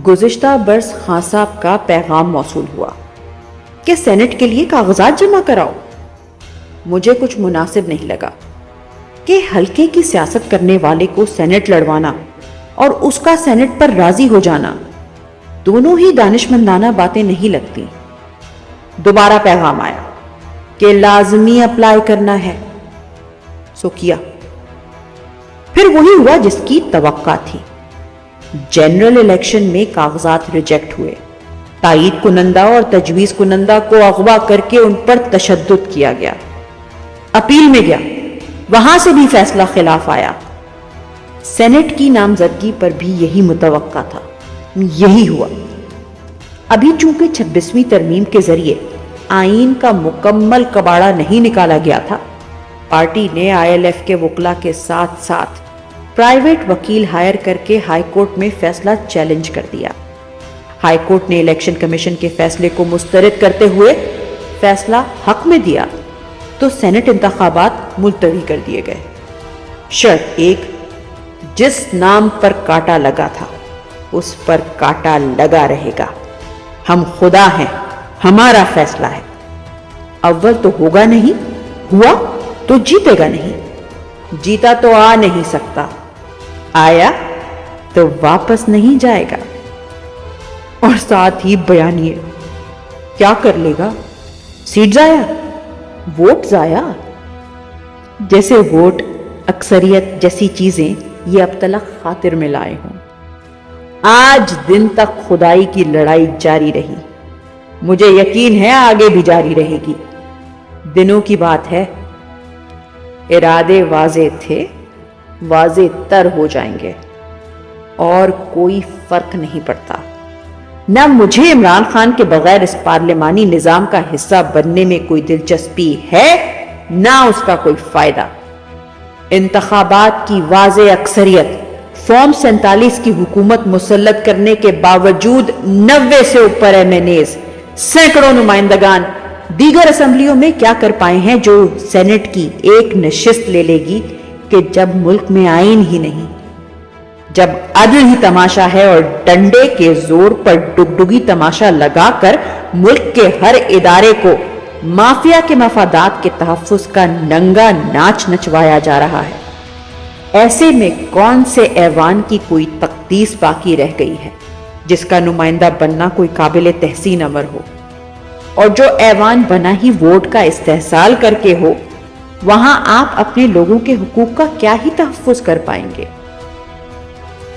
گزشتہ برس خان صاحب کا پیغام موصول ہوا کہ سینٹ کے لیے کاغذات جمع کراؤ۔ مجھے کچھ مناسب نہیں لگا کہ حلقے کی سیاست کرنے والے کو سینٹ لڑوانا اور اس کا سینٹ پر راضی ہو جانا دونوں ہی دانشمندانہ باتیں نہیں لگتی۔ دوبارہ پیغام آیا کہ لازمی اپلائی کرنا ہے، سو کیا۔ پھر وہی ہوا جس کی توقع تھی۔ جنرل الیکشن میں کاغذات ریجیکٹ ہوئے، تائید کنندہ اور تجویز کنندہ کو اغوا کر کے ان پر تشدد کیا گیا۔ اپیل میں گیا، وہاں سے بھی فیصلہ خلاف آیا۔ سینٹ کی نامزدگی پر بھی یہی متوقع تھا، یہی ہوا۔ ابھی چونکہ 26ویں ترمیم کے ذریعے آئین کا مکمل کباڑہ نہیں نکالا گیا تھا، پارٹی نے ILF کے وکلا کے ساتھ ساتھ پرائیویٹ وکیل ہائر کر کے ہائی کورٹ میں فیصلہ چیلنج کر دیا۔ ہائی کورٹ نے الیکشن کمیشن کے فیصلے کو مسترد کرتے ہوئے فیصلہ حق میں دیا تو سینٹ انتخابات ملتوی کر دیے گئے۔ شرط ایک، جس نام پر کانٹا لگا تھا اس پر کانٹا لگا رہے گا۔ ہم خدا ہیں، ہمارا فیصلہ ہے۔ اول تو ہوگا نہیں، ہوا تو جیتے گا نہیں۔ جیتا تو آ نہیں سکتا، آیا تو واپس نہیں جائے گا۔ اور ساتھ ہی بیانیے، کیا کر لے گا؟ سیٹ ضائع، ووٹ ضائع۔ جیسے ووٹ، اکثریت جیسی چیزیں یہ اب تلک خاطر میں لائے ہوں۔ آج دن تک خدائی کی لڑائی جاری رہی، مجھے یقین ہے آگے بھی جاری رہے گی۔ دنوں کی بات ہے، ارادے واضح تھے، واضح تر ہو جائیں گے، اور کوئی فرق نہیں پڑتا۔ نہ مجھے عمران خان کے بغیر اس پارلیمانی نظام کا حصہ بننے میں کوئی دلچسپی ہے، نہ اس کا کوئی فائدہ۔ انتخابات کی واضح اکثریت، فارم 47 کی حکومت مسلط کرنے کے باوجود 90 سے اوپر MNAs، سینکڑوں نمائندگان دیگر اسمبلیوں میں کیا کر پائے ہیں جو سینٹ کی ایک نشست لے لے گی کہ جب ملک میں آئین ہی نہیں، جب عدل ہی تماشا ہے اور ڈنڈے کے زور پر ڈگڈگی تماشا لگا کر ملک کے ہر ادارے کو مافیا کے مفادات کے تحفظ کا ننگا ناچ نچوایا جا رہا ہے۔ ایسے میں کون سے ایوان کی کوئی تقدیس باقی رہ گئی ہے جس کا نمائندہ بننا کوئی قابل تحسین امر ہو؟ اور جو ایوان بنا ہی ووٹ کا استحصال کر کے ہو، وہاں آپ اپنے لوگوں کے حقوق کا کیا ہی تحفظ کر پائیں گے؟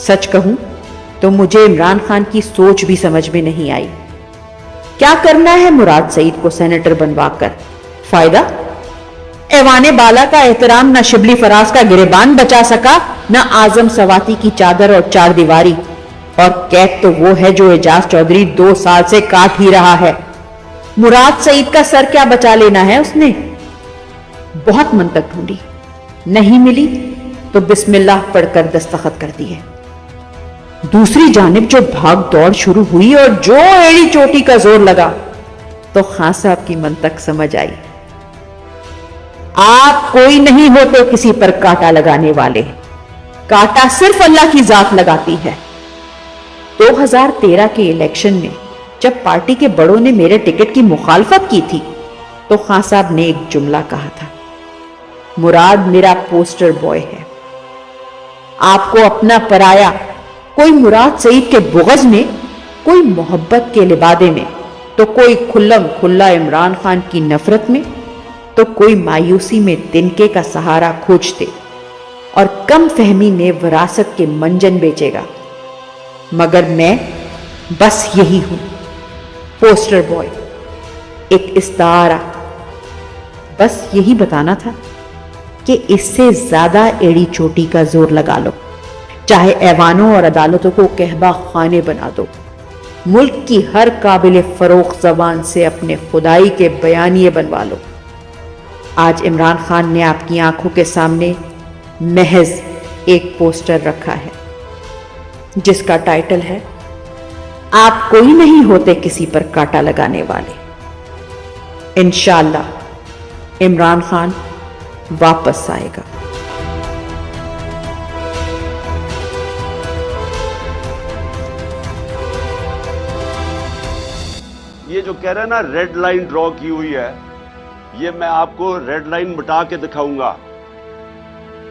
سچ کہوں تو مجھے عمران خان کی سوچ بھی سمجھ میں نہیں آئی۔ کیا کرنا ہے مراد سعید کو سینیٹر بنوا کر؟ فائدہ؟ ایوان بالا کا احترام نہ شبلی فراز کا گریبان بچا سکا، نہ اعظم سواتی کی چادر اور چار دیواری، اور قید تو وہ ہے جو اعجاز چودھری 2 سال سے کاٹ ہی رہا ہے۔ مراد سعید کا سر کیا بچا لینا ہے اس نے؟ بہت منطق ڈھونڈی، نہیں ملی تو بسم اللہ پڑھ کر دستخط کر دیے۔ دوسری جانب جو بھاگ دوڑ شروع ہوئی اور جو ایڑی چوٹی کا زور لگا تو خان صاحب کی منطق سمجھ آئی۔ آپ کوئی نہیں ہوتے کسی پر کانٹا لگانے والے، کانٹا صرف اللہ کی ذات لگاتی ہے۔ 2013 کے الیکشن میں جب پارٹی کے بڑوں نے میرے ٹکٹ کی مخالفت کی تھی تو خان صاحب نے ایک جملہ کہا تھا، مراد میرا پوسٹر بوائے ہے۔ آپ کو اپنا پرایا، کوئی مراد سعید کے بغض میں، کوئی محبت کے لبادے میں، تو کوئی کھلم کھلا عمران خان کی نفرت میں، تو کوئی مایوسی میں تنکے کا سہارا کھوجتے اور کم فہمی میں وراثت کے منجن بیچے گا۔ مگر میں بس یہی ہوں، پوسٹر بوائے، ایک استعارہ۔ بس یہی بتانا تھا کہ اس سے زیادہ ایڑی چوٹی کا زور لگا لو، چاہے ایوانوں اور عدالتوں کو کہبہ خانے بنا دو، ملک کی ہر قابل فروغ زبان سے اپنے خدائی کے بیانیے بنوا لو۔ آج عمران خان نے آپ کی آنکھوں کے سامنے محض ایک پوسٹر رکھا ہے جس کا ٹائٹل ہے، آپ کوئی نہیں ہوتے کسی پر کانٹا لگانے والے۔ انشاءاللہ عمران خان واپس آئے گا۔ یہ جو کہہ رہے ہیں نا ریڈ لائن ڈرا کی ہوئی ہے، یہ میں آپ کو ریڈ لائن مٹا کے دکھاؤں گا.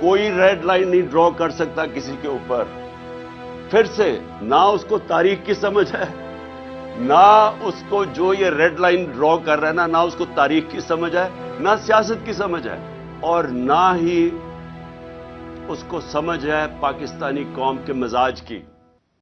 کوئی ریڈ لائن نہیں ڈرا کر سکتا کسی کے اوپر. پھر سے نہ اس کو تاریخ کی سمجھ ہے، نہ اس کو جو یہ ریڈ لائن ڈرا کر رہا ہے نہ اس کو تاریخ کی سمجھ ہے، نہ سیاست کی سمجھ ہے، اور نہ ہی اس کو سمجھ ہے پاکستانی قوم کے مزاج کی.